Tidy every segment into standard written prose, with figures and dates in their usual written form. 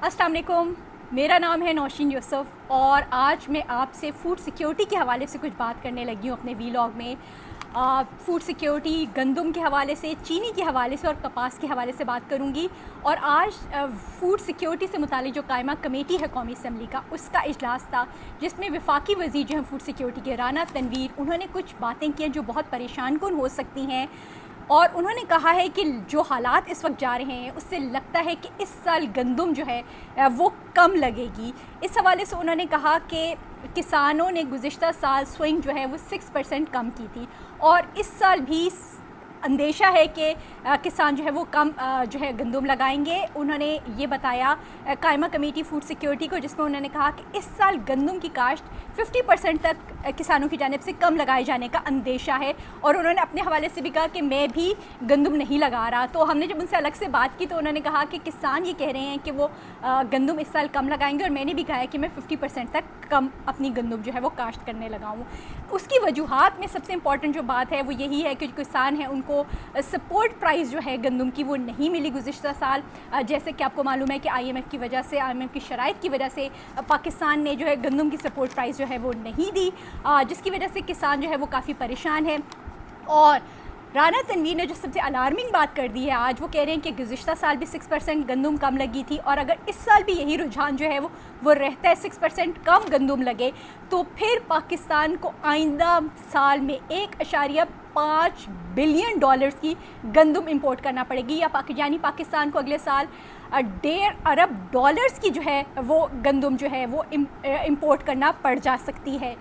अस्सलाम वालेकुम, मेरा नाम है नौशीन यूसुफ और आज मैं आपसे फ़ूड सिक्योरिटी के हवाले से कुछ बात करने लगी हूँ अपने वीलॉग में। फ़ूड सिक्योरिटी गंदम के हवाले से, चीनी के हवाले से और कपास के हवाले से बात करूँगी। और आज फ़ूड सिक्योरिटी से मुतालिक जो कायमा कमेटी है कौमी असम्बली का, उसका इजलास था जिसमें वफाकी वज़ीर जो हैं फ़ूड सिक्योरिटी के राना तनवीर, उन्होंने कुछ बातें की हैं जो बहुत परेशान कुन हो सकती हैं। और उन्होंने कहा है कि जो हालात इस वक्त जा रहे हैं उससे लगता है कि इस साल गंदम जो है वो कम लगेगी। इस हवाले से उन्होंने कहा कि किसानों ने गुज़िश्ता साल स्विंग जो है वो 6% कम की थी और इस साल भी अंदेशा है कि किसान जो है वो कम जो है गंदम लगाएंगे। उन्होंने ये बताया कायमा कमेटी फ़ूड सिक्योरिटी को, जिसमें उन्होंने कहा कि इस साल गंदम की काश्त 50% तक किसानों की जानिब से कम लगाए जाने का अंदेशा है। और उन्होंने अपने हवाले से भी कहा कि मैं भी गंदम नहीं लगा रहा। तो हमने जब उनसे अलग से बात की तो उन्होंने कहा कि किसान ये कह रहे हैं कि वो गंदम इस साल कम लगाएंगे और मैंने भी कहा है कि मैं 50% तक कम अपनी गंदम जो है वो काश्त करने लगा हूँ। उसकी वजूहात में सबसे इम्पॉर्टेंट जो बात है वो यही है कि जो किसान हैं उनको सपोर्ट प्राइस जो है गंदम की वो नहीं मिली गुज़िश्ता साल। जैसे कि आपको मालूम है कि IMF की वजह से, IMF की शराइत की वजह से पाकिस्तान ने जो है गंदम की सपोर्ट प्राइस जो है वो नहीं दी, जिसकी वजह से किसान जो है वो काफ़ी परेशान है। और राना तनवीर ने जो सबसे अलार्मिंग बात कर दी है आज, वो कह रहे हैं कि गुज़िश्ता साल भी 6% गंदम कम लगी थी और अगर इस साल भी यही रुझान जो है वो रहता है, 6% कम गंदम लगे, तो फिर पाकिस्तान को आइंदा साल में $1.5 बिलियन की गंदम इंपोर्ट करना पड़ेगी, या यानी पाकिस्तान को अगले साल $1.5 अरब की जो है वो गंदम जो है वो इंपोर्ट करना पड़ जा सकती है।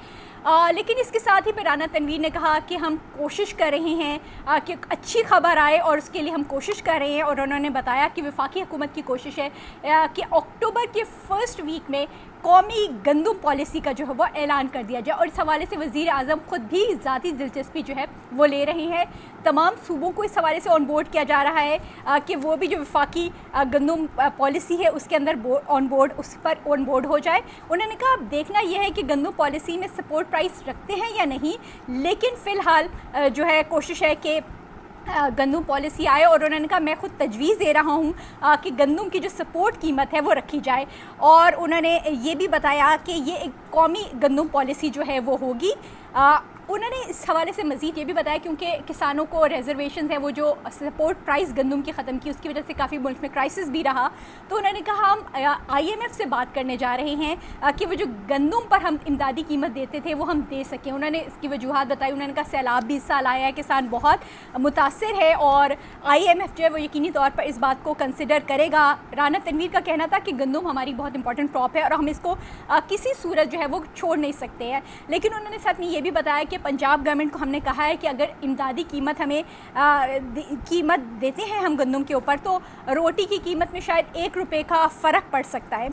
लेकिन इसके साथ ही राना तनवीर ने कहा कि हम कोशिश कर रहे हैं कि अच्छी खबर आए और उसके लिए हम कोशिश कर रहे हैं। और उन्होंने बताया कि वफाकी हुकूमत की कोशिश है कि अक्टूबर के फर्स्ट वीक में कौमी गंदम पॉलिसी का जो है वो ऐलान कर दिया जाए। और इस हवाले से वज़ीर आज़म ख़ुद भी ज़ाती दिलचस्पी जो है वो ले रहे हैं। तमाम सूबों को इस हवाले से ऑन बोर्ड किया जा रहा है कि वो भी जो वफाकी गंदम पॉलिसी है उसके अंदर उस पर ऑन बोर्ड हो जाए। उन्होंने कहा अब देखना यह है कि गंदम पॉलिसी में सपोर्ट प्राइस रखते हैं या नहीं, लेकिन फ़िलहाल जो है कोशिश है कि गंदम पॉलिसी आए। और उन्होंने कहा मैं ख़ुद तजवीज़ दे रहा हूँ कि गंदम की जो सपोर्ट कीमत है वो रखी जाए। और उन्होंने ये भी बताया कि ये एक कौमी गंदम पॉलिसी जो है वो होगी। उन्होंने इस हवाले से मज़ीद ये भी बताया क्योंकि किसानों को रिजर्वेशन है वो जो सपोर्ट प्राइस गंदम की ख़त्म की, उसकी वजह से काफ़ी मुल्क में क्राइसिस भी रहा। तो उन्होंने कहा हम IMF से बात करने जा रहे हैं कि वो जो गंदम पर हम इमदादी कीमत देते थे वो हम दे सकें। उन्होंने इसकी वजूहात बताई। उन्होंने कहा सैलाब भी इस साल आया है, किसान बहुत मुतासर है और IMF जो है वो यकीनी तौर पर इस बात को कंसिडर करेगा। राना तनवीर का कहना था कि गंदम हमारी बहुत इंपॉर्टेंट क्रॉप है और हम इसको किसी सूरत जो है वो छोड़ नहीं सकते हैं। लेकिन उन्होंने साथ में ये भी बताया कि पंजाब गवर्नमेंट को हमने कहा है कि अगर इमदादी कीमत हमें कीमत देते हैं हम गंदम के ऊपर, तो रोटी की कीमत में शायद ₹1 का फ़र्क पड़ सकता है।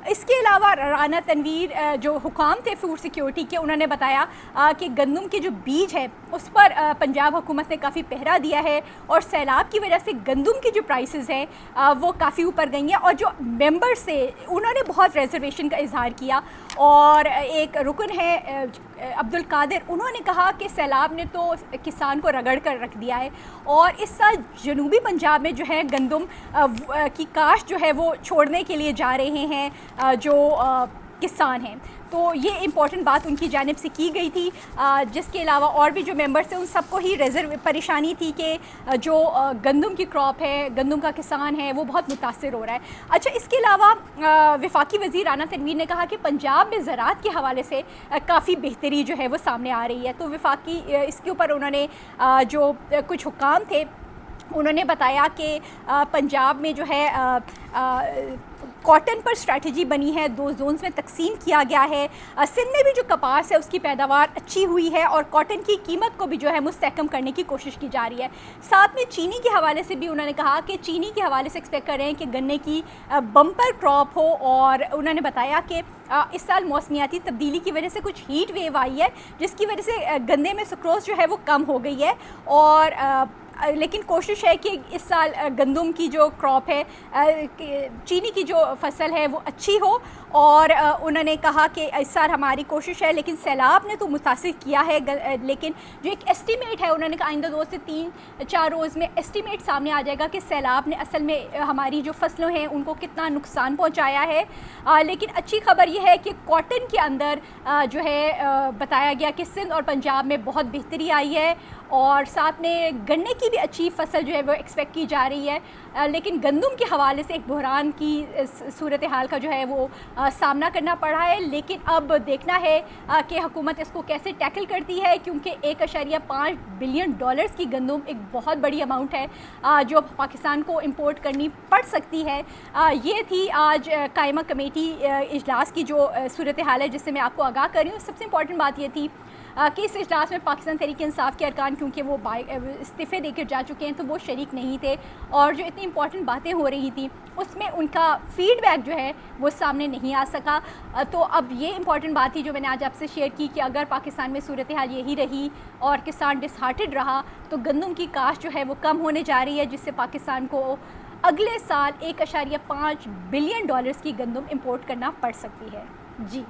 इसके अलावा राना तनवीर जो हुकाम थे फ़ूड सिक्योरिटी के, उन्होंने बताया कि गंदम के जो बीज है उस पर पंजाब हुकूमत ने काफ़ी पहरा दिया है और सैलाब की वजह से गंदम की जो प्राइसेस हैं वो काफ़ी ऊपर गई हैं। और जो मेंबर्स थे उन्होंने बहुत रिजर्वेशन का इजहार किया। और एक रुकन है अब्दुल कादिर, उन्होंने कहा कि सैलाब ने तो किसान को रगड़ कर रख दिया है और इस साल जनूबी पंजाब में जो है गंदम की काश्त जो है वो छोड़ने के लिए जा रहे हैं जो किसान हैं। तो ये इम्पॉर्टेंट बात उनकी जानिब से की गई थी। जिसके अलावा और भी जो मेंबर्स हैं उन सबको ही परेशानी थी कि जो गंदम की क्रॉप है, गंदम का किसान है, वो बहुत मुतासर हो रहा है। अच्छा, इसके अलावा वफाकी वज़ीर राना तनवीर ने कहा कि पंजाब में ज़राअत के हवाले से काफ़ी बेहतरी जो है वो सामने आ रही है। तो वफाकी इसके ऊपर उन्होंने जो कुछ हुकाम थे उन्होंने बताया कि पंजाब में जो है कॉटन पर स्ट्रैटेजी बनी है, 2 जोन्स में तकसीम किया गया है। सिंध में भी जो कपास है उसकी पैदावार अच्छी हुई है और कॉटन की कीमत को भी जो है मुस्तहकम करने की कोशिश की जा रही है। साथ में चीनी के हवाले से भी उन्होंने कहा कि चीनी के हवाले से एक्सपेक्ट कर रहे हैं कि गन्ने की बम्पर क्रॉप हो। और उन्होंने बताया कि इस साल मौसमियाती तब्दीली की वजह से कुछ हीट वेव आई है जिसकी वजह से गन्ने में सुक्रोज जो है वो कम हो गई है और لیکن کوشش ہے کہ اس سال گندم کی جو کراپ ہے چینی کی جو فصل ہے وہ اچھی ہو، اور انہوں نے کہا کہ اس سال ہماری کوشش ہے، لیکن سیلاب نے تو متاثر کیا ہے، لیکن جو ایک ایسٹیمیٹ ہے انہوں نے کہا آئندہ 2 سے 4 روز میں ایسٹیمیٹ سامنے آ جائے گا کہ سیلاب نے اصل میں ہماری جو فصلوں ہیں ان کو کتنا نقصان پہنچایا ہے۔ لیکن اچھی خبر یہ ہے کہ کاٹن کے اندر جو ہے بتایا گیا کہ سندھ اور پنجاب میں بہت بہتری آئی ہے، اور ساتھ میں گنے کی بھی اچھی فصل جو ہے وہ ایکسپیکٹ کی جا رہی ہے، لیکن گندم کے حوالے سے ایک بحران کی صورتحال کا جو ہے وہ سامنا کرنا پڑا ہے۔ لیکن اب دیکھنا ہے کہ حکومت اس کو کیسے ٹیکل کرتی ہے، کیونکہ 1.5 بلین ڈالرز کی گندم ایک بہت بڑی اماؤنٹ ہے جو پاکستان کو امپورٹ کرنی پڑ سکتی ہے۔ یہ تھی آج قائمہ کمیٹی اجلاس کی جو صورتحال ہے جس سے میں آپ کو آگاہ کر رہی ہوں۔ سب سے امپورٹنٹ بات یہ تھی کہ اس اجلاس میں پاکستان تحریک انصاف کے ارکان، کیونکہ وہ استعفے دے کر جا چکے ہیں تو وہ شریک نہیں تھے، اور جو اتنی امپورٹنٹ باتیں ہو رہی تھیں اس میں ان کا فیڈ بیک جو ہے وہ سامنے نہیں آ سکا۔ تو اب یہ امپورٹنٹ بات تھی جو میں نے آج آپ سے شیئر کی کہ اگر پاکستان میں صورتحال یہی رہی اور کسان ڈس ہارٹڈ رہا تو گندم کی کاشت جو ہے وہ کم ہونے جا رہی ہے، جس سے پاکستان کو اگلے سال 1.5 بلین ڈالرز کی گندم امپورٹ کرنا پڑ سکتی ہے۔ جی